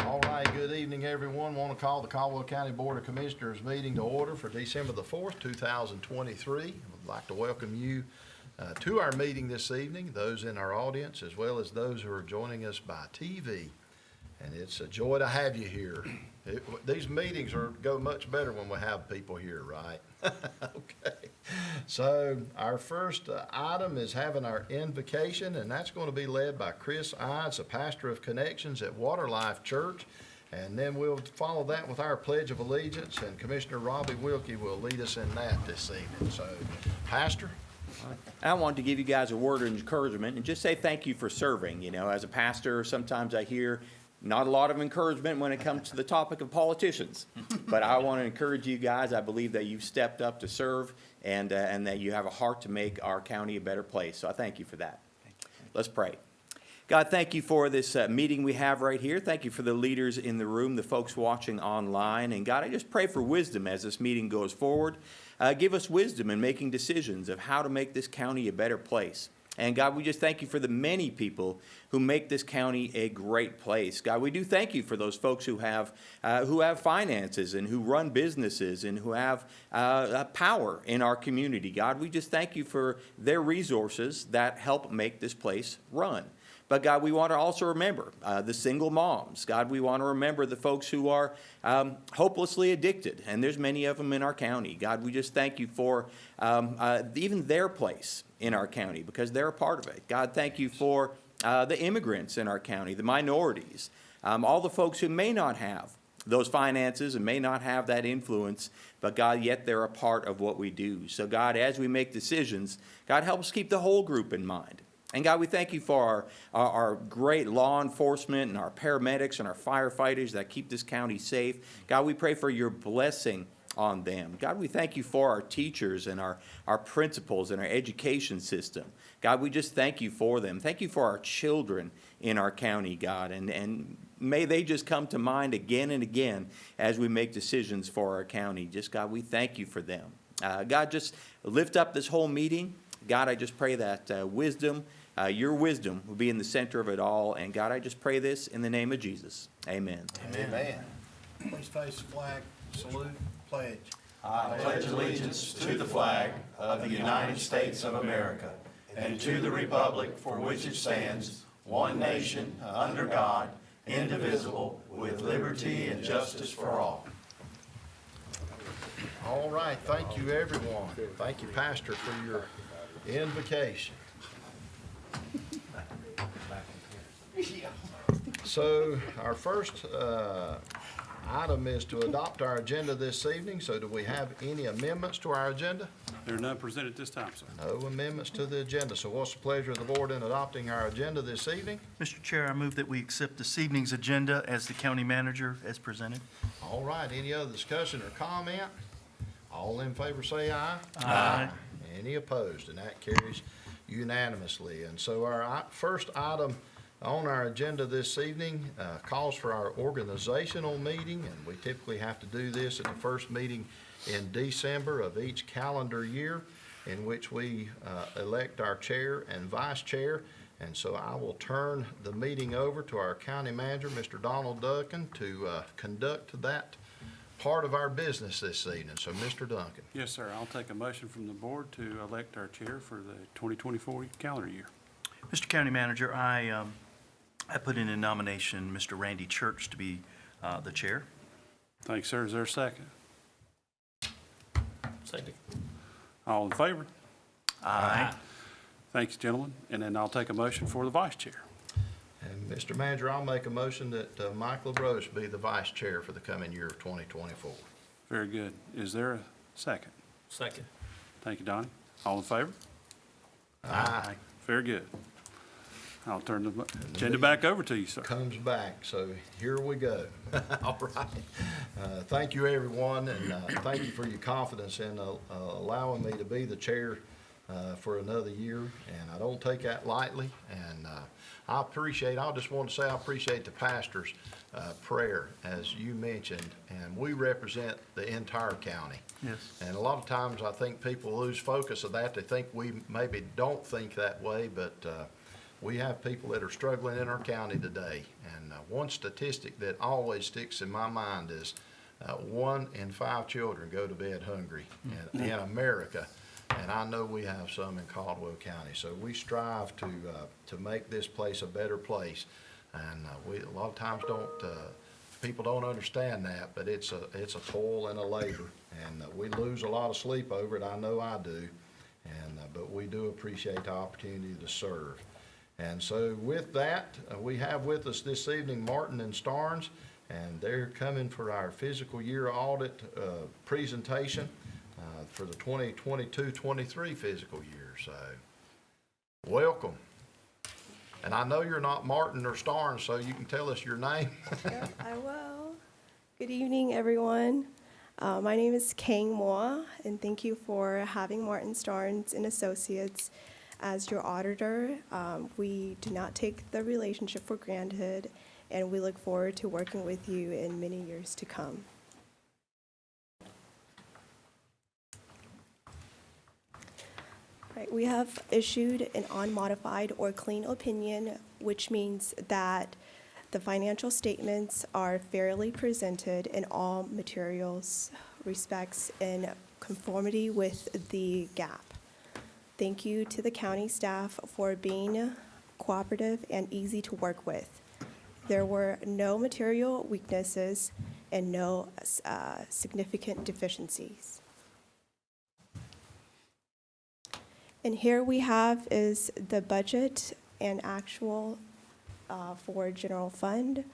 All right, good evening, everyone. Want to call the Caldwell County Board of Commissioners meeting to order for December the 4th, 2023. I'd like to welcome you to our meeting this evening, those in our audience, as well as those who are joining us by TV. And it's a joy to have you here. These meetings go much better when we have people here, right? Okay. So our first item is having our invocation, and that's going to be led by Chris Eidse, a pastor of Connections at Waterlife Church. And then we'll follow that with our Pledge of Allegiance, and Commissioner Robbie Wilkie will lead us in that this evening. So, Pastor. I want to give you guys a word of encouragement and just say thank you for serving. You know, as a pastor, sometimes I hear not a lot of encouragement when it comes to the topic of politicians. But I want to encourage you guys. I believe that you've stepped up to serve and that you have a heart to make our county a better place. So I thank you for that. Let's pray. God, thank you for this meeting we have right here. Thank you for the leaders in the room, the folks watching online. And God, I just pray for wisdom as this meeting goes forward. Give us wisdom in making decisions of how to make this county a better place. And God, we just thank you for the many people who make this county a great place. God, we do thank you for those folks who have finances and who run businesses and who have power in our community. God, we just thank you for their resources that help make this place run. But God, we want to also remember the single moms. God, we want to remember the folks who are hopelessly addicted, and there's many of them in our county. God, we just thank you for even their place in our county because they're a part of it. God, thank you for the immigrants in our county, the minorities, all the folks who may not have those finances and may not have that influence, but God, yet they're a part of what we do. So God, as we make decisions, God, help us keep the whole group in mind. And God, we thank you for our great law enforcement and our paramedics and our firefighters that keep this county safe. God, we pray for your blessing on them. God, we thank you for our teachers and our principals and our education system. God, we just thank you for them. Thank you for our children in our county, God, and may they just come to mind again and again as we make decisions for our county. Just, God, we thank you for them. God, just lift up this whole meeting. God, I just pray that wisdom, your wisdom will be in the center of it all. And God, I just pray this in the name of Jesus. Amen. Amen. Please face the flag, salute, pledge. I pledge allegiance to the flag of the United States of America and to the republic for which it stands, one nation, under God, indivisible, with liberty and justice for all. All right, thank you, everyone. Thank you, Pastor, for your invocation. So our first item is to adopt our agenda this evening. So do we have any amendments to our agenda? There are none presented this time, sir. No amendments to the agenda. So what's the pleasure of the board in adopting our agenda this evening? Mr. Chair, I move that we accept this evening's agenda as the county manager as presented. All right, any other discussion or comment? All in favor say aye. Aye. Any opposed? And that carries unanimously. And so our first item on our agenda this evening calls for our organizational meeting, and we typically have to do this at the first meeting in December of each calendar year, in which we elect our chair and vice chair. And so I will turn the meeting over to our county manager, Mr. Donald Duncan, to conduct that part of our business this evening. So, Mr. Duncan. Yes, sir. I'll take a motion from the board to elect our chair for the 2024 calendar year. Mr. County Manager, I put in a nomination Mr. Randy Church to be the chair. Thanks, sir. Is there a second? Second. All in favor? Aye. Thanks, gentlemen. And then I'll take a motion for the vice chair. And Mr. Manager, I'll make a motion that Mike LaBroche be the vice chair for the coming year of 2024. Very good. Is there a second? Second. Thank you, Donnie. All in favor? Aye. Very good. I'll turn the agenda back over to you, sir. Comes back, so here we go. All right. Thank you, everyone, and thank you for your confidence in allowing me to be the chair for another year, and I don't take that lightly. And I just want to say I appreciate the pastor's prayer, as you mentioned, and we represent the entire county. Yes. And a lot of times I think people lose focus of that. They think we maybe don't think that way, but we have people that are struggling in our county today. And one statistic that always sticks in my mind is 1 in 5 children go to bed hungry in America. And I know we have some in Caldwell County. So we strive to make this place a better place. And we a lot of times people don't understand that, but it's a toil and a labor. And we lose a lot of sleep over it. I know I do. But we do appreciate the opportunity to serve. And so with that, we have with us this evening Martin and Starnes, and they're coming for our fiscal year audit presentation for the 2022-23 fiscal year. So welcome. And I know you're not Martin or Starnes, so you can tell us your name. Yep, I will. Good evening, everyone. My name is Kang Moa, and thank you for having Martin Starnes and Associates as your auditor. We do not take the relationship for granted, and we look forward to working with you in many years to come. Right, we have issued an unmodified or clean opinion, which means that the financial statements are fairly presented in all materials, respects, in conformity with the GAAP. Thank you to the county staff for being cooperative and easy to work with. There were no material weaknesses and no significant deficiencies. And here we have is the budget and actual for general fund.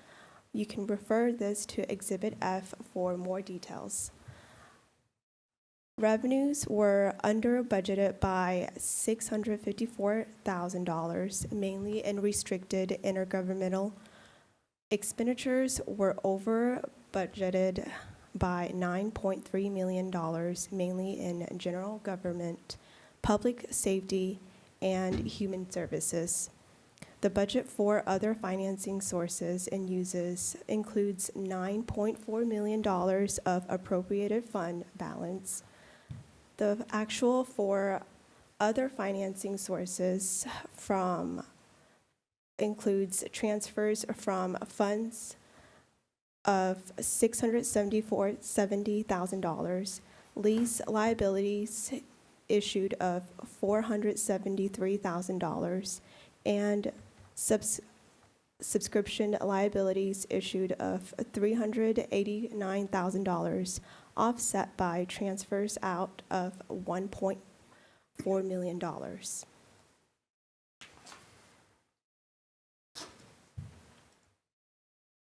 You can refer this to Exhibit F for more details. Revenues were under budgeted by $654,000, mainly in restricted intergovernmental. Expenditures were over budgeted by $9.3 million, mainly in general government, public safety, and human services. The budget for other financing sources and uses includes $9.4 million of appropriated fund balance. The actual for other financing sources includes transfers from funds of $670,000, lease liabilities issued of $473,000, and subscription liabilities issued of $389,000, offset by transfers out of $1.4 million.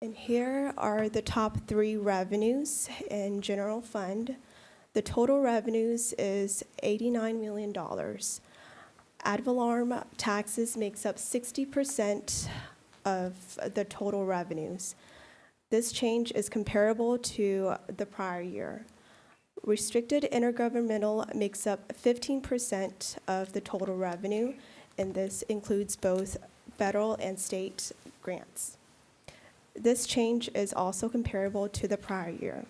And here are the top 3 revenues in general fund. The total revenues is $89 million. Ad valorem taxes makes up 60% of the total revenues. This change is comparable to the prior year. Restricted intergovernmental makes up 15% of the total revenue, and this includes both federal and state grants. This change is also comparable to the prior year.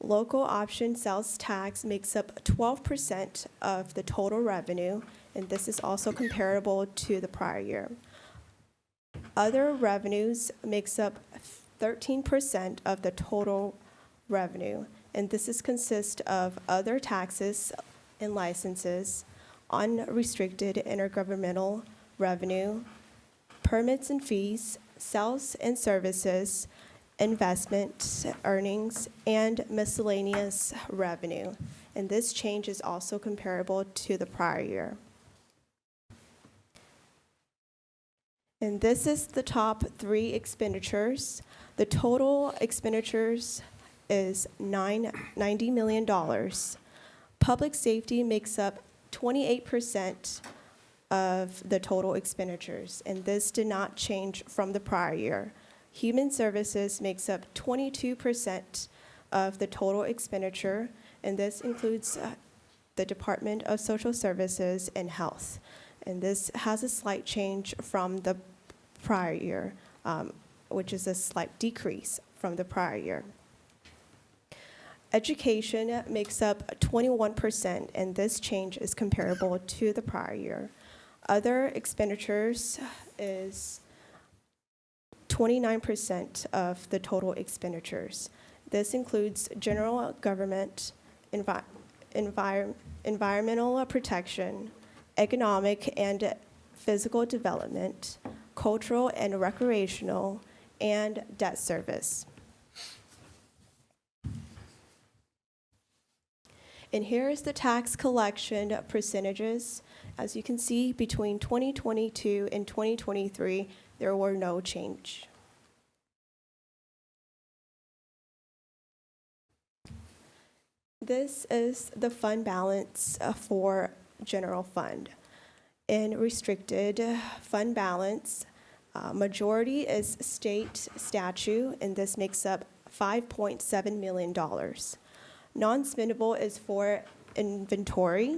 Local option sales tax makes up 12% of the total revenue, and this is also comparable to the prior year. Other revenues makes up 13% of the total revenue, and this consists of other taxes and licenses, unrestricted intergovernmental revenue, permits and fees, sales and services, investment earnings, and miscellaneous revenue. And this change is also comparable to the prior year. And this is the top 3 expenditures. The total expenditures is $90 million. Public safety makes up 28% of the total expenditures, and this did not change from the prior year. Human services makes up 22% of the total expenditure, and this includes the Department of Social Services and Health. And this has a slight change from the prior year, which is a slight decrease from the prior year. Education makes up 21%, and this change is comparable to the prior year. Other expenditures is 29% of the total expenditures. This includes general government, environmental protection, economic and physical development, cultural and recreational, and debt service. And here is the tax collection percentages. As you can see, between 2022 and 2023, there were no change. This is the fund balance for general fund. In restricted fund balance, majority is state statute, and this makes up $5.7 million. Non-spendable is for inventory.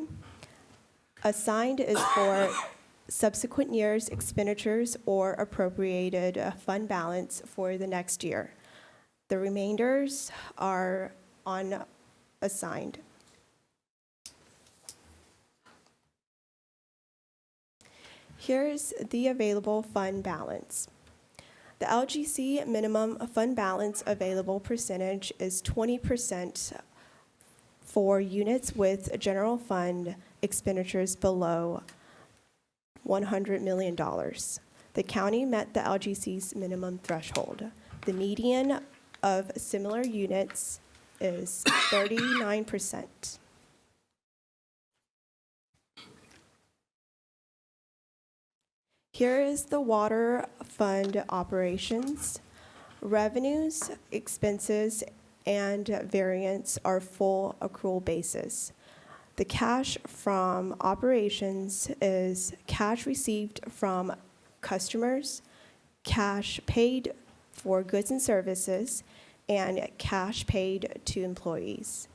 Assigned is for subsequent year's expenditures or appropriated fund balance for the next year. The remainders are unassigned. Here's the available fund balance. The LGC minimum fund balance available percentage is 20% for units with general fund expenditures below $100 million. The county met the LGC's minimum threshold. The median of similar units is 39%. Here is the water fund operations. Revenues, expenses, and variance are full accrual basis. The cash from operations is cash received from customers, cash paid for goods and services, and cash paid to employees.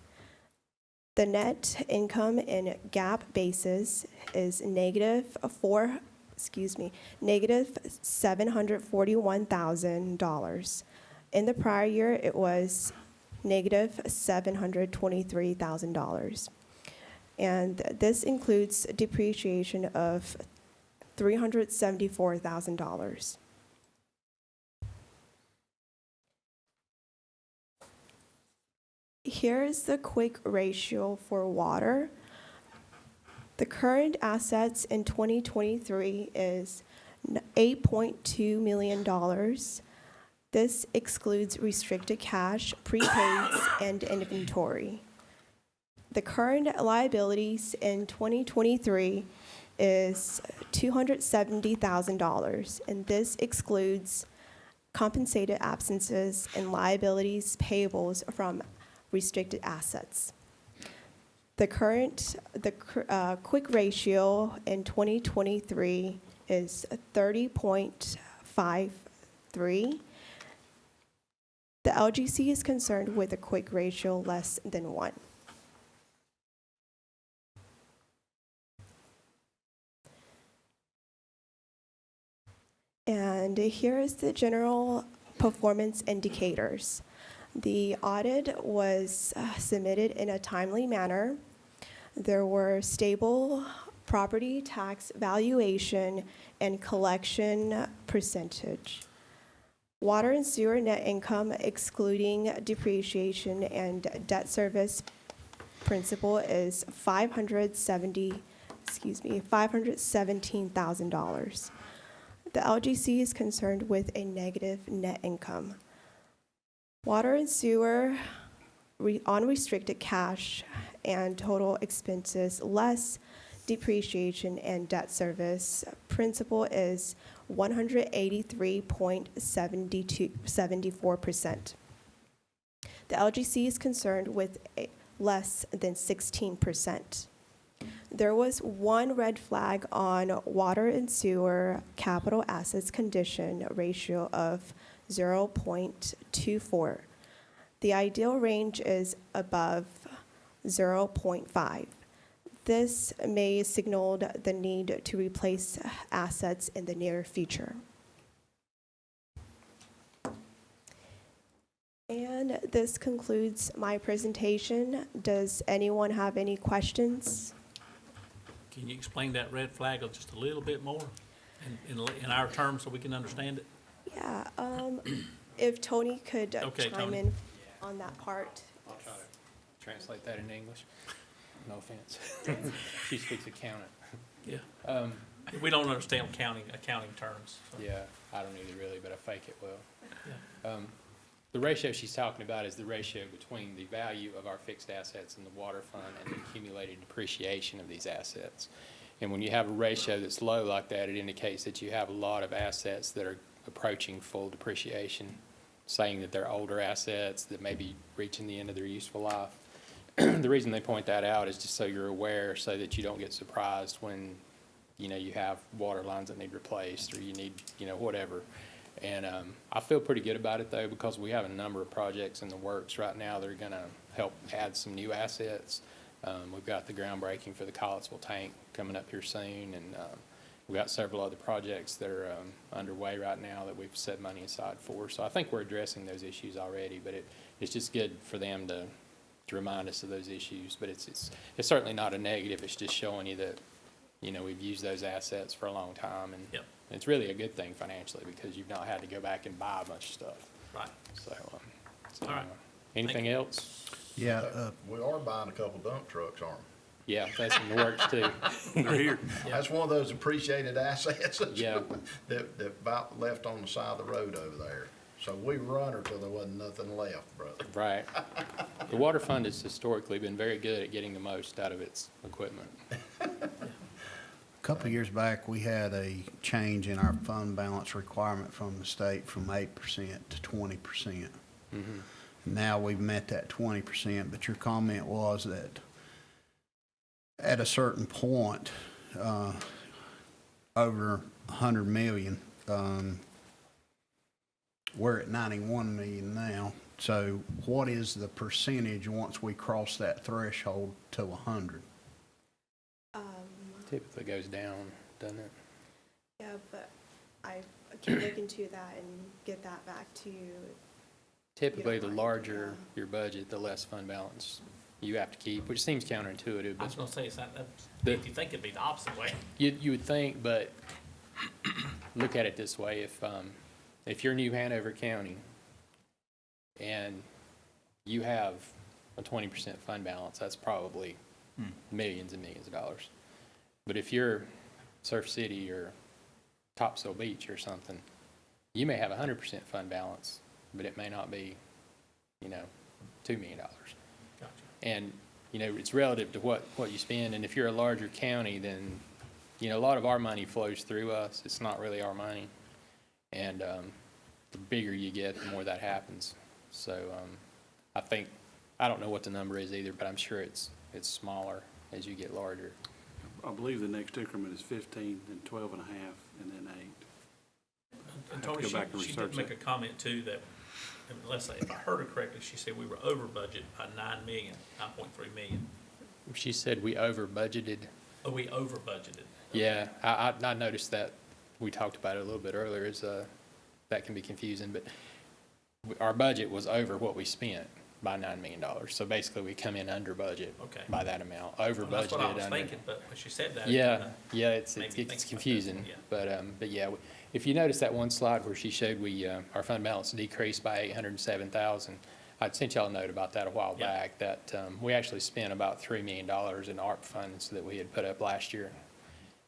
The net income in GAAP basis is negative $741,000. In the prior year, it was negative $723,000. And this includes depreciation of $374,000. Here's the quick ratio for water. The current assets in 2023 is $8.2 million. This excludes restricted cash, prepaids, and inventory. The current liabilities in 2023 is $270,000, and this excludes compensated absences and liabilities payables from restricted assets. The quick ratio in 2023 is 30.53. The LGC is concerned with a quick ratio less than 1. And here is the general performance indicators. The audit was submitted in a timely manner. There were stable property tax valuation and collection percentage. Water and sewer net income excluding depreciation and debt service principal is $517,000. The LGC is concerned with a negative net income. Water and sewer unrestricted cash and total expenses less depreciation and debt service principal is 183.74%. The LGC is concerned with less than 16%. There was one red flag on water and sewer capital assets condition ratio of 0.24. The ideal range is above 0.5. This may signal the need to replace assets in the near future. And this concludes my presentation. Does anyone have any questions? Can you explain that red flag just a little bit more in our terms so we can understand it? Yeah, if Tony could Okay, chime Tony. in on that part. I'll try to translate that in English. No offense. She speaks accountant. Yeah. We don't understand accounting terms. So. Yeah, I don't either really, but I fake it well. Yeah. The ratio she's talking about is the ratio between the value of our fixed assets in the water fund and the accumulated depreciation of these assets. And when you have a ratio that's low like that, it indicates that you have a lot of assets that are approaching full depreciation, saying that they're older assets that may be reaching the end of their useful life. The reason they point that out is just so you're aware, so that you don't get surprised when, you know, you have water lines that need replaced or you need, you know, whatever. And I feel pretty good about it, though, because we have a number of projects in the works right now that are going to help add some new assets. We've got the groundbreaking for the Caldwell tank coming up here soon, and we've got several other projects that are underway right now that we've set money aside for. So I think we're addressing those issues already, but it's just good for them to remind us of those issues. But it's certainly not a negative. It's just showing you that, you know, we've used those assets for a long time, and Yep. it's really a good thing financially because you've not had to go back and buy a bunch of stuff. Right. So, All right. anything else? Yeah, We are buying a couple dump trucks, aren't Yeah, that's in the works too. They're here. we? That's one of those appreciated assets that Yeah. that about left on the side of the road over there. So we run her till there wasn't nothing left, brother. Right. The water fund has historically been very good at getting the most out of its equipment. a couple of years back, we had a change in our fund balance requirement from the state from 8% to 20%. Now we've met that 20%, but your comment was that at a certain point, over 100 million, we're at 91 million now. So what is the percentage once we cross that threshold to 100? Typically goes down, doesn't it? Yeah, but I can look into that and get that back to you. Typically, the mind, larger yeah. your budget, the less fund balance you have to keep, which seems counterintuitive, I was but gonna say, it's not, The- if you think it'd be the opposite way. you would think, but look at it this way, if you're New Hanover County and you have a 20% fund balance, that's probably millions and millions of dollars. But if you're Surf City or Topsail Beach or something, you may have 100% fund balance, but it may not be, you know, $2 million. Gotcha. And, you know, it's relative to what you spend. And if you're a larger county, then, you know, a lot of our money flows through us. It's not really our money. And the bigger you get, the more that happens. So I don't know what the number is either, but I'm sure it's smaller as you get larger. I believe the next increment is 15, then 12 and a half, and then 8. And I have to Tony, go back and she did research make a that. comment too that, and let's say, if I heard her correctly, she said we were over budget by 9.3 million. She said we over budgeted. Oh, we over budgeted. Yeah, I noticed that. We talked about it a little bit earlier, that can be confusing, but our budget was over what we spent by $9 million. So basically, we come in under budget Okay. by that amount, over Well, that's what I budgeted was under. thinking, but when she said that. Yeah, it's made me think it's about confusing, that, but yeah, if you notice that one slide where she showed our fund balance decreased by 807,000, I'd sent y'all a note about that a while Yeah. back, that we actually spent about $3 million in ARP funds that we had put up last year.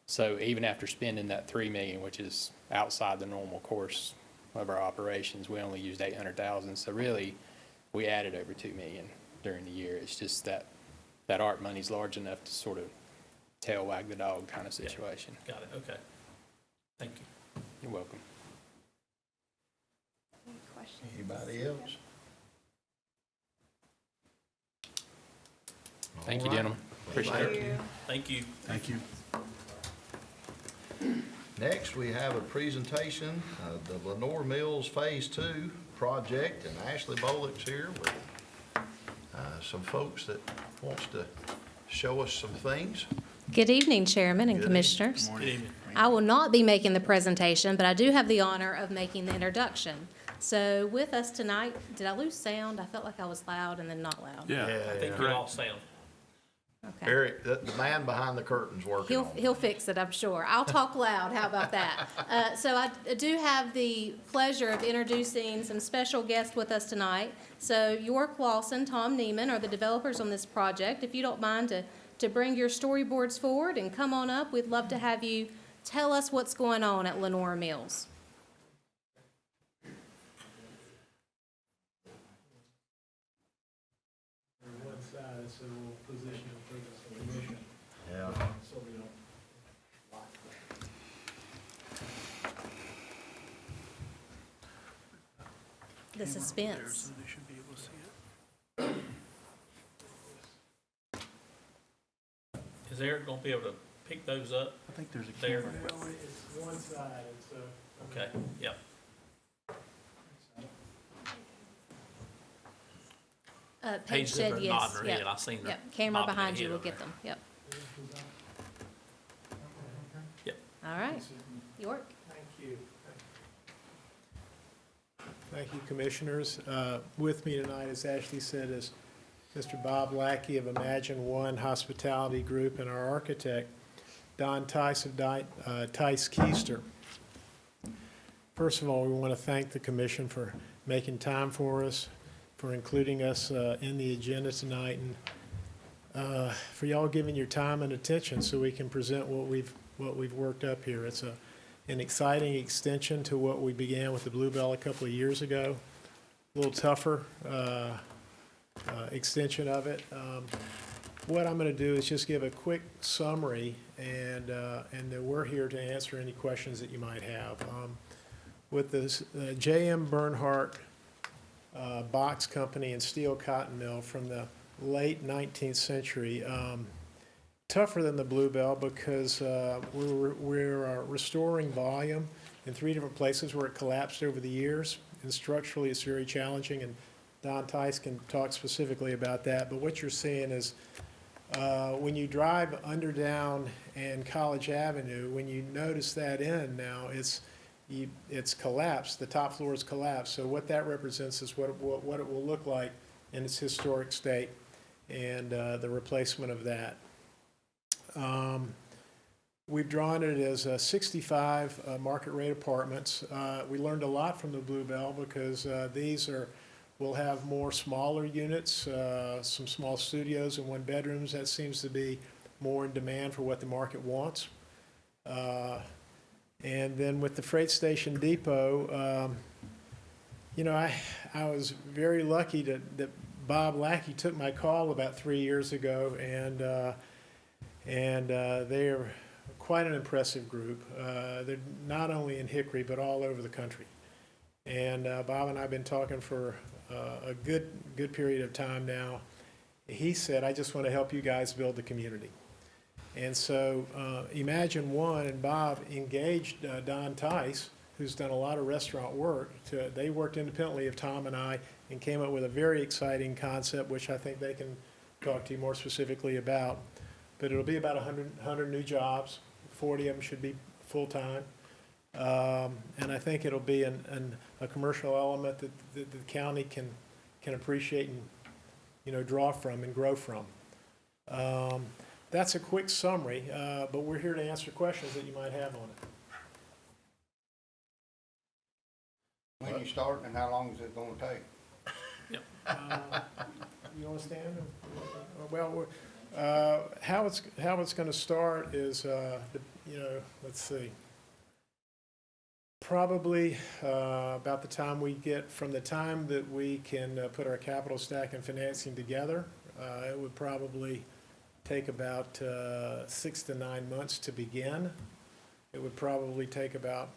So even after spending that $3 million, which is outside the normal course of our operations, we only used 800,000. So really, we added over 2 million during the year. It's just that ARP money's large enough to sort of tail wag the dog kind of situation. Got it, okay. Thank you. You're welcome. Any questions? Anybody else? Thank you, All right. gentlemen. Appreciate Thank it. you. Thank you. Thank you. Next, we have a presentation of the Lenoir Mills Phase 2 project, and Ashley Bolick's here with some folks that wants to show us some things. Good evening, Chairman and Good Commissioners. Good evening. I will not be making the presentation, but I do have the honor of making the introduction. So with us tonight, did I lose sound? I felt like I was loud and then not loud. Yeah. I think we correct. all sound. Okay. Barry, the man behind the curtain's working on it. He'll fix it, I'm sure. I'll talk loud, how about that? So I do have the pleasure of introducing some special guests with us tonight. So York Lawson, Tom Neiman are the developers on this project. If you don't mind to bring your storyboards forward and come on up, we'd love to have you tell us what's going on at Lenoir Mills. One side, so we'll position it for the commission. Yeah. So we don't block it. The suspense. They should be able to see it. Is Eric gonna be able to pick those up? I think there's a There. camera. Well, it's one side, so. Okay, yep. Paige Paige said said yes. nodding her head. Yep. I seen her Yep, camera bobbing her behind you head will over get there. them, yep. Yep. All right, York. Thank you. Thank you, Commissioners. With me tonight, as Ashley said, is Mr. Bob Lackey of Imagine One Hospitality Group and our architect, Don Tice of Tice Keister. First of all, we want to thank the Commission for making time for us, for including us in the agenda tonight, and for y'all giving your time and attention so we can present what we've worked up here. It's an exciting extension to what we began with the Bluebell a couple of years ago. A little tougher extension of it. What I'm going to do is just give a quick summary, and then we're here to answer any questions that you might have. With this J.M. Bernhardt box company and steel cotton mill from the late 19th century, tougher than the Bluebell because we're restoring volume in 3 different places where it collapsed over the years, and structurally it's very challenging, and Don Tice can talk specifically about that. But what you're seeing is when you drive under, down, and College Avenue, when you notice that end now, it's collapsed. The top floor is collapsed. So what that represents is what it will look like in its historic state, and the replacement of that. We've drawn it as 65 market rate apartments. We learned a lot from the Bluebell because these will have more smaller units, some small studios and 1 bedrooms. That seems to be more in demand for what the market wants. And then with the Freight Station Depot, I was very lucky that Bob Lackey took my call about 3 years ago, and they are quite an impressive group. They're not only in Hickory, but all over the country. And Bob and I have been talking for a good period of time now. He said, I just want to help you guys build the community. And so Imagine One and Bob engaged Don Tice, who's done a lot of restaurant work. They worked independently of Tom and I and came up with a very exciting concept, which I think they can talk to you more specifically about. But it'll be about 100 new jobs. 40 of them should be full-time. And I think it'll be a commercial element that the county can appreciate and, draw from and grow from. That's a quick summary, but we're here to answer questions that you might have on it. When you start and how long is it gonna take? You understand? Well, how it's going to start is, let's see. Probably about the time we get, from the time that we can put our capital stack and financing together, it would probably take about 6 to 9 months to begin. It would probably take about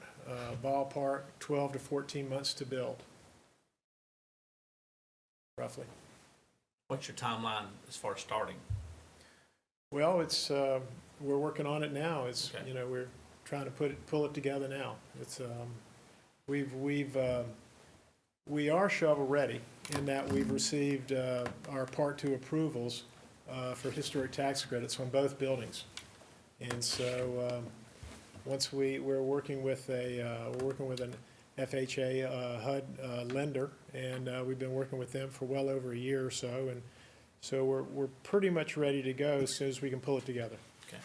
ballpark 12 to 14 months to build, roughly. What's your timeline as far as starting? Well, it's we're working on it now. It's Okay. We're trying to pull it together now. It's we are shovel ready in that we've received our Part 2 approvals for historic tax credits on both buildings, and so once we're working with an FHA HUD lender, and we've been working with them for well over a year or so, and So we're pretty much ready to go as soon as we can pull it together. Okay.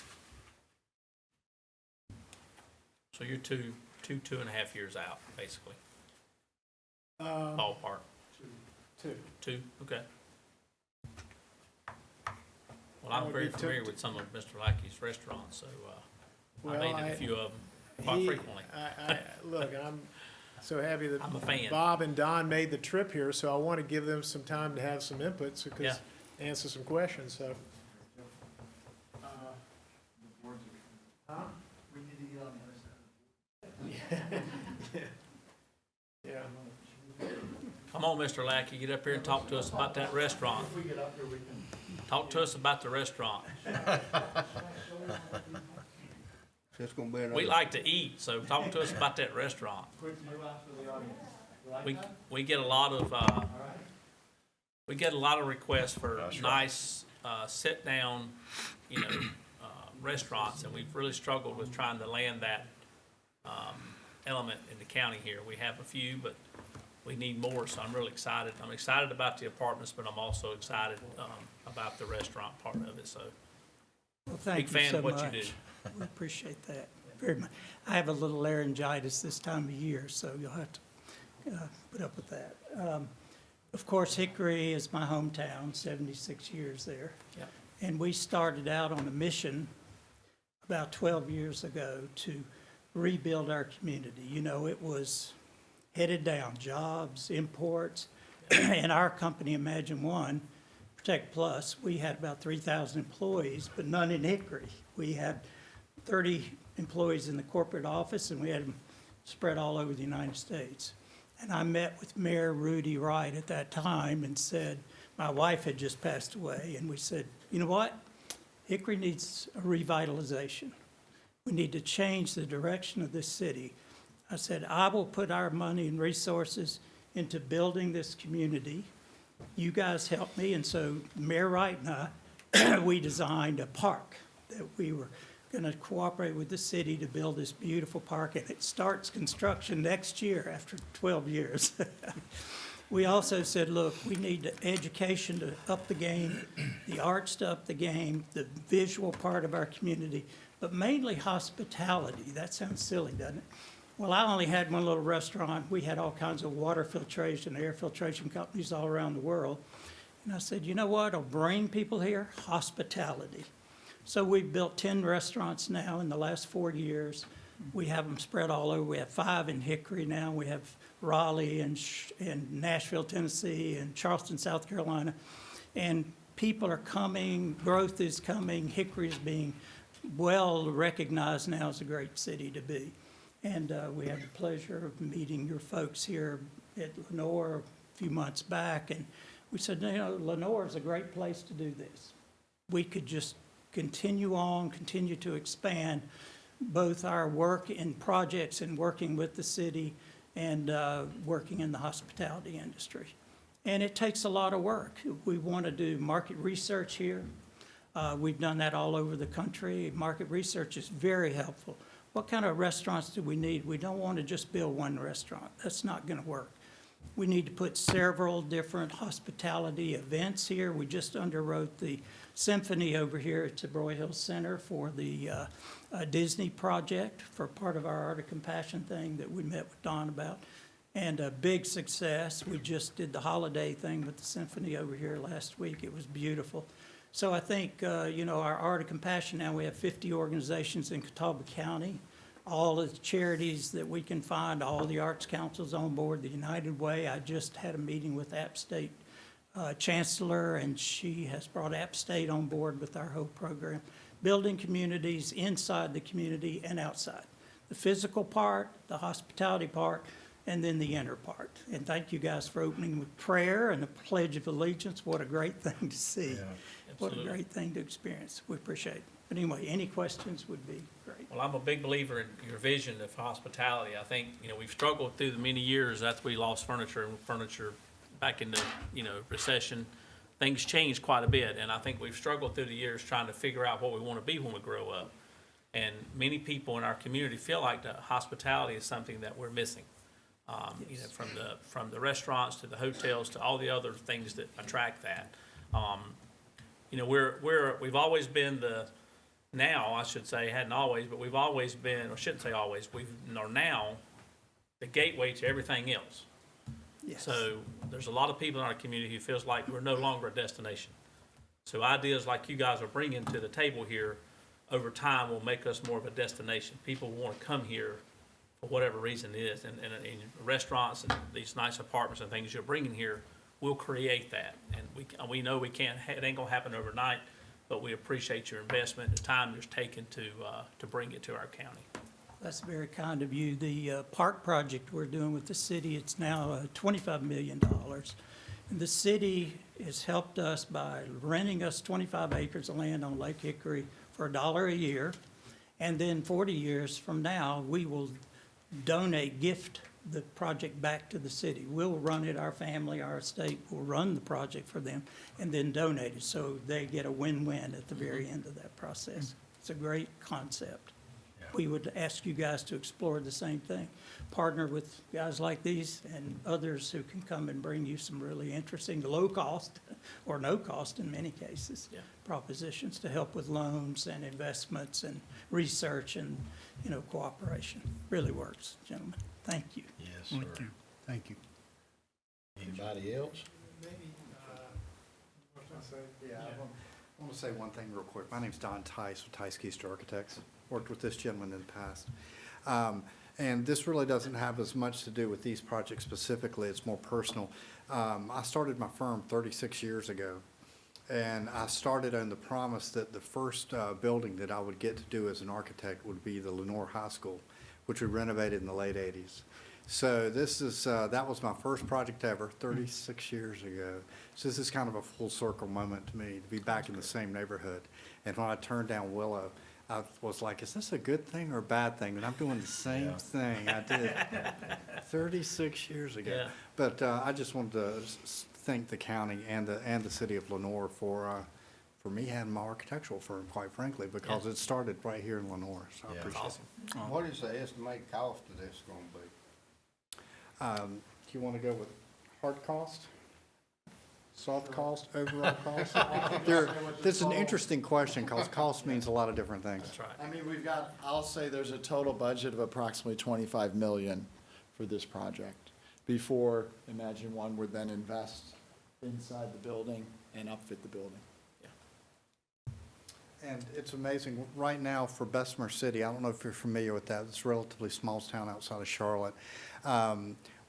So you're two and a half years out, basically, ballpark. Two, okay. Well, I'm Well, very it took familiar t- with some of Mr. Lackey's restaurants, so, I've Well, eaten a few of them quite frequently. Look, I'm so happy that I'm a fan. Bob and Don made the trip here, so I want to give them some time to have some input, so, Yeah. answer some questions, so. Yeah. Come on, Mr. Lackey, get up here and talk to us about that restaurant. Talk to us about the restaurant. We like to eat, so talk to us about that restaurant. We get a lot of, requests for nice, sit-down, restaurants, and we've really struggled with trying to land that, element in the county here. We have a few, but we need more, so I'm really excited. I'm excited about the apartments, but I'm also excited, about the restaurant part of it, so. Well, thank Big you fan so of what you much. do. We appreciate that very much. I have a little laryngitis this time of year, so you'll have to put up with that. Of course, Hickory is my hometown, 76 years there. Yeah. And we started out on a mission about 12 years ago to rebuild our community. You know, it was headed down, jobs, imports, and our company, Imagine One, Protect Plus, we had about 3,000 employees, but none in Hickory. We had 30 employees in the corporate office, and we had them spread all over the United States. And I met with Mayor Rudy Wright at that time and said, my wife had just passed away, and we said, you know what? Hickory needs a revitalization. We need to change the direction of this city. I said, I will put our money and resources into building this community. You guys helped me, and so Mayor Wright and I, we designed a park that we were going to cooperate with the city to build this beautiful park, and it starts construction next year after 12 years. We also said, look, we need the education to up the game, the arts to up the game, the visual part of our community, but mainly hospitality. That sounds silly, doesn't it? Well, I only had one little restaurant. We had all kinds of water filtration, air filtration companies all around the world. And I said, you know what will bring people here? Hospitality. So we've built 10 restaurants now in the last 4 years. We have them spread all over. We have 5 in Hickory now. We have Raleigh and Nashville, Tennessee, and Charleston, South Carolina. And people are coming, growth is coming. Hickory is being well recognized now as a great city to be. And we had the pleasure of meeting your folks here at Lenoir a few months back. And we said, you know, Lenoir is a great place to do this. We could just continue on, continue to expand both our work in projects and working with the city and working in the hospitality industry. And it takes a lot of work. We want to do market research here. We've done that all over the country. Market research is very helpful. What kind of restaurants do we need? We don't want to just build one restaurant. That's not going to work. We need to put several different hospitality events here. We just underwrote the symphony over here at the Broy Hill Center for the Disney project for part of our Art of Compassion thing that we met with Don about. And a big success. We just did the holiday thing with the symphony over here last week. It was beautiful. So I think, you know, our Art of Compassion now, we have 50 organizations in Catawba County, all the charities that we can find, all the arts councils on board, the United Way. I just had a meeting with App State Chancellor, and she has brought App State on board with our whole program, building communities inside the community and outside. The physical part, the hospitality part, and then the inner part. And thank you guys for opening with prayer and the Pledge of Allegiance. What a great thing to see. Yeah. What a Absolutely. great thing to experience. We appreciate it. But anyway, any questions would be great. Well, I'm a big believer in your vision of hospitality. I think, you know, we've struggled through the many years after we lost furniture back in the, you know, recession. Things changed quite a bit, and I think we've struggled through the years trying to figure out what we want to be when we grow up. And many people in our community feel like the hospitality is something that we're missing. You know, from the restaurants to the hotels to all the other things that attract that. you know, we've always been now, I should say, hadn't always, but we've always been, or shouldn't say always, are now the gateway to everything else. Yes. So there's a lot of people in our community who feels like we're no longer a destination. So ideas like you guys are bringing to the table here over time will make us more of a destination. People want to come here for whatever reason it is. And restaurants and these nice apartments and things you're bringing here will create that. And we know it ain't gonna happen overnight, but we appreciate your investment, the time you're taking to bring it to our county. That's very kind of you. The park project we're doing with the city, it's now $25 million. And the city has helped us by renting us 25 acres of land on Lake Hickory for $1 a year. And then 40 years from now, we will gift the project back to the city. We'll run it, our family, our estate will run the project for them and then donate it. So they get a win-win at the very end of that process. It's a great concept. We would ask you guys to explore the same thing. Partner with guys like these and others who can come and bring you some really interesting, low cost, or no cost in many cases, propositions to help with loans and investments and research and, you know, cooperation. Really works, gentlemen. Thank you. Yes, sir. Thank you. Anybody else? Yeah, I want to say one thing real quick. My name's Don Tice with Tice Keister Architects. Worked with this gentleman in the past. And this really doesn't have as much to do with these projects specifically. It's more personal. I started my firm 36 years ago. And I started on the promise that the first building that I would get to do as an architect would be the Lenoir High School, which we renovated in the late 80s. So this is, that was my first project ever, 36 years ago. So this is kind of a full circle moment to me, to be back in the same neighborhood. And when I turned down Willow, I was like, is this a good thing or a bad thing? And I'm doing the same thing I did 36 years ago. Yeah. But I just wanted to thank the county and the city of Lenoir for me having my architectural firm, quite frankly, because it started right here in Lenoir. So I appreciate it. What is the estimated cost of this gonna be? Do you want to go with hard cost? Soft cost, overall cost? That's an interesting question, because cost means a lot of different things. That's right. I mean, I'll say there's a total budget of approximately 25 million for this project. Before, Imagine One would then invest inside the building and upfit the building. And it's amazing, right now for Bessemer City, I don't know if you're familiar with that, it's a relatively small town outside of Charlotte.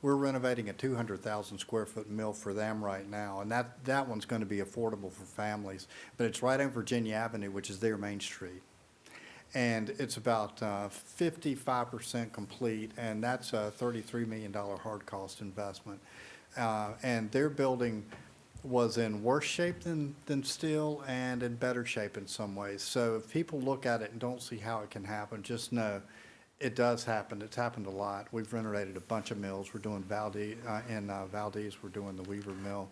We're renovating a 200,000 square foot mill for them right now, and that one's going to be affordable for families. But it's right on Virginia Avenue, which is their main street. And it's about 55% complete, and that's a $33 million hard cost investment. And their building was in worse shape than steel and in better shape in some ways. So if people look at it and don't see how it can happen, just know it does happen. It's happened a lot. We've renovated a bunch of mills. We're doing Valdez, we're doing the Weaver Mill.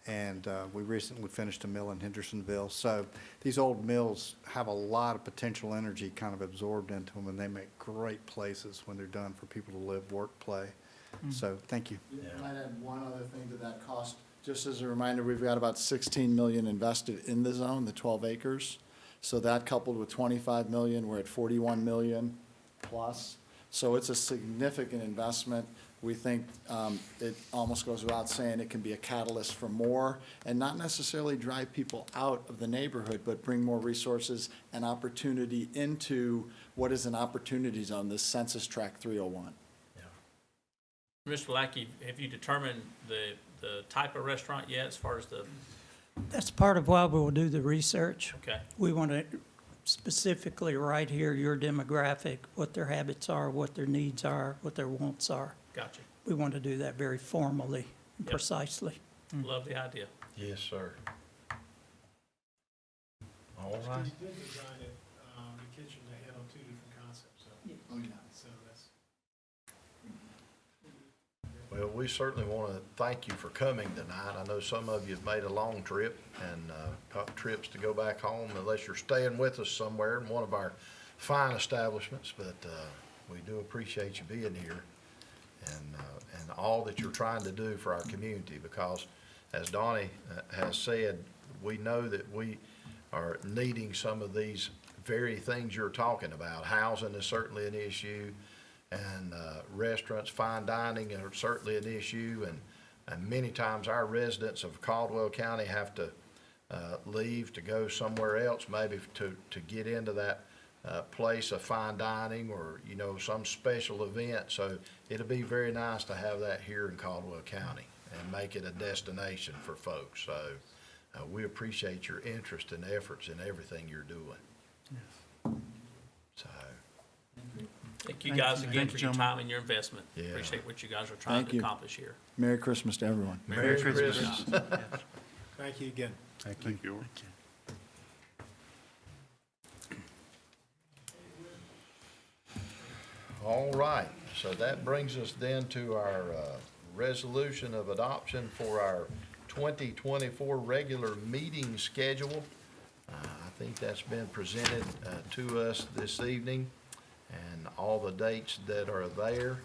And we recently finished a mill in Hendersonville. So these old mills have a lot of potential energy kind of absorbed into them, and they make great places when they're done for people to live, work, play. So thank you. I might add one other thing to that cost. Just as a reminder, we've got about 16 million invested in the zone, the 12 acres. So that coupled with 25 million, we're at 41 million plus. So it's a significant investment. We think it almost goes without saying it can be a catalyst for more and not necessarily drive people out of the neighborhood, but bring more resources and opportunity into what is an opportunity zone, this Census Tract 301. Mr. Lackey, have you determined the type of restaurant yet as far as the? That's part of why we'll do the research. Okay. We want to specifically right here, your demographic, what their habits are, what their needs are, what their wants are. Gotcha. We want to do that very formally and precisely. Love the idea. Yes, sir. All right. Trustees did design it, the kitchen to handle two different concepts, so. Oh, yeah. So that's. Well, we certainly want to thank you for coming tonight. I know some of you have made a long trip and got trips to go back home unless you're staying with us somewhere in one of our fine establishments, but we do appreciate you being here and all that you're trying to do for our community, because as Donnie has said, we know that are needing some of these very things you're talking about. Housing is certainly an issue, and restaurants, fine dining are certainly an issue, and many times our residents of Caldwell County have to leave to go somewhere else, maybe to get into that place of fine dining or, you know, some special event. So it'll be very nice to have that here in Caldwell County and make it a destination for folks. So we appreciate your interest and efforts in everything you're doing. So, Thank you guys again for your time and your investment. Yeah. Appreciate what you guys are trying Thank to you. accomplish here. Merry Christmas to everyone. Merry Christmas. Thank you again. Thank you. Thank you. All right, so that brings us then to our resolution of adoption for our 2024 regular meeting schedule. I think that's been presented to us this evening, and all the dates that are there.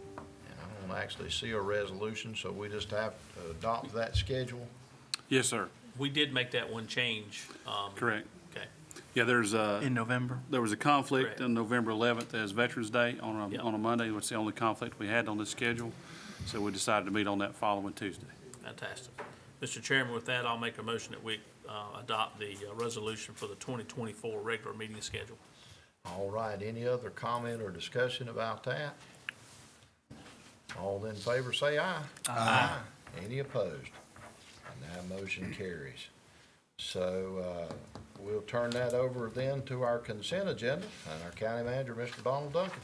And I don't actually see a resolution, so we just have to adopt that schedule. Yes, sir. We did make that one change. Correct. Okay. Yeah, there was In November? a conflict Correct. on November 11th as Veterans Day on Yep. a Monday. It's the only conflict we had on this schedule. So we decided to meet on that following Tuesday. Fantastic. Mr. Chairman, with that, I'll make a motion that we adopt the resolution for the 2024 regular meeting schedule. All right, any other comment or discussion about that? All in favor say aye. Aye. Any opposed? And that motion carries. So we'll turn that over then to our consent agenda, and our county manager, Mr. Donald Duncan.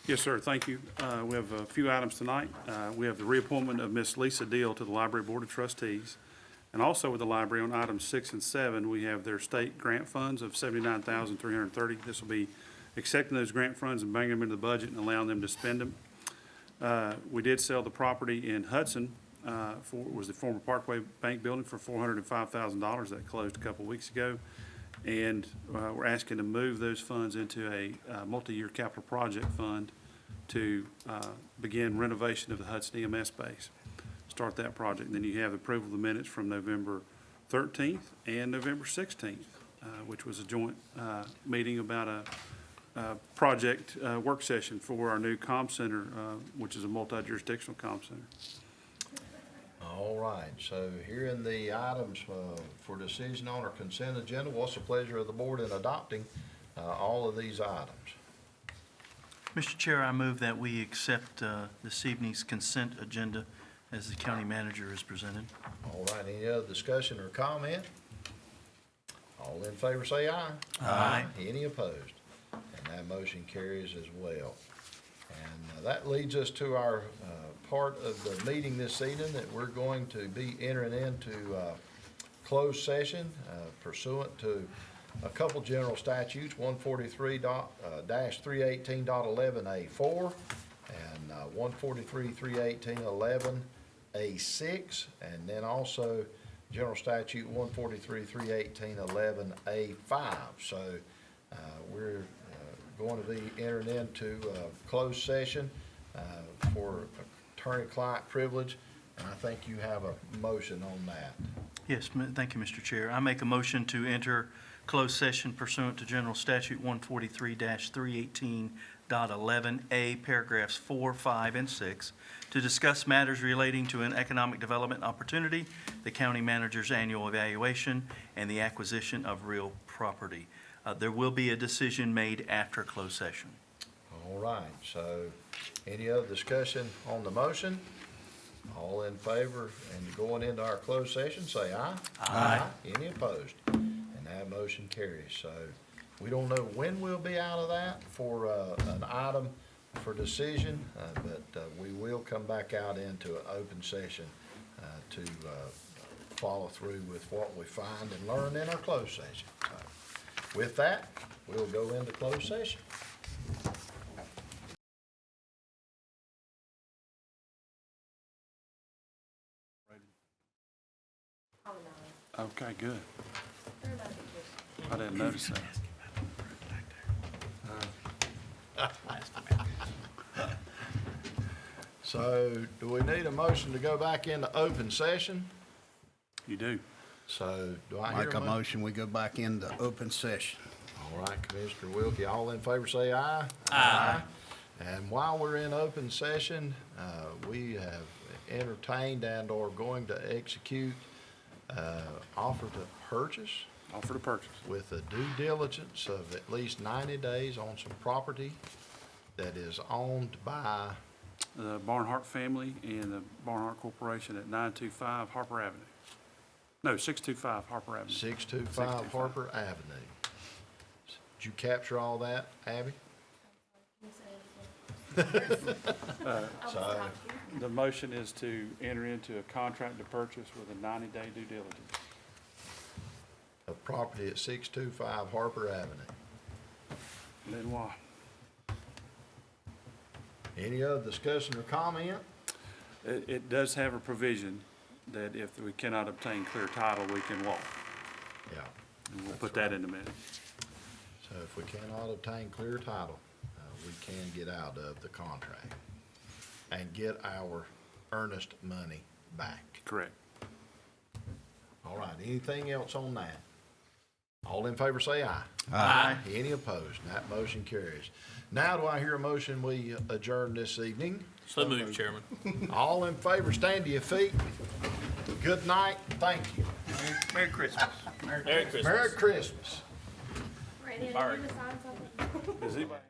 Yes, sir. Thank you. We have a few items tonight. We have the reappointment of Miss Lisa Deal to the Library Board of Trustees. And also with the library on items 6 and 7, we have their state grant funds of $79,330. This will be accepting those grant funds and bringing them into the budget and allowing them to spend them. We did sell the property in Hudson, was the former Parkway Bank building for $405,000. That closed a couple weeks ago. And we're asking to move those funds into a multi-year capital project fund to begin renovation of the Hudson EMS base. Start that project. And then you have approval of the minutes from November 13th and November 16th, which was a joint meeting about a project work session for our new comm center, which is a multi-jurisdictional comm center. All right, so here in the items for decision on our consent agenda, what's the pleasure of the board in adopting all of these items? Mr. Chair, I move that we accept this evening's consent agenda as the county manager is presented. All right, any other discussion or comment? All in favor say aye. Aye. Any opposed? And that motion carries as well. And that leads us to our part of the meeting this evening that we're going to be entering into closed session pursuant to a couple general statutes, 143-318.11A4 and 143-318.11A6, and then also General Statute 143-318.11A5. So we're going to be entering into closed session for attorney-client privilege, and I think you have a motion on that. Yes, thank you, Mr. Chair. I make a motion to enter closed session pursuant to General Statute 143-318.11A, paragraphs 4, 5, and 6, to discuss matters relating to an economic development opportunity, the county manager's annual evaluation, and the acquisition of real property. There will be a decision made after closed session. All right, so any other discussion on the motion? All in favor and going into our closed session, say aye. Aye. Any opposed? And that motion carries. So we don't know when we'll be out of that for an item for decision, but we will come back out into an open session to follow through with what we find and learn in our closed session. So with that, we'll go into closed session. Okay, good. I didn't notice that. So do we need a motion to go back into open session? You do. So do I hear Make a a motion? motion, we go back into open session. All right, Commissioner Wilkie, all in favor say aye. Aye. And while we're in open session, we have entertained and/or going to execute offer to purchase Offer to purchase. with a due diligence of at least 90 days on some property that is owned by, The Barnhart family and the Barnhart Corporation at 925 Harper Avenue. No, 625 Harper Avenue. 625 Harper Avenue. Did you capture all that, Abby? So, The motion is to enter into a contract to purchase with a 90-day due diligence. a property at 625 Harper Avenue. Lenoir. Any other discussion or comment? It does have a provision that if we cannot obtain clear title, we can walk. Yeah. And we'll put that in the minute. So if we cannot obtain clear title, we can get out of the contract and get our earnest money back. Correct. All right, anything else on that? All in favor say aye. Aye. Any opposed? That motion carries. Now do I hear a motion we adjourn this evening? So moved, Chairman. All in favor, stand to your feet. Good night, thank you. Merry Christmas. Merry Christmas. Merry Christmas. Barry. Does anybody?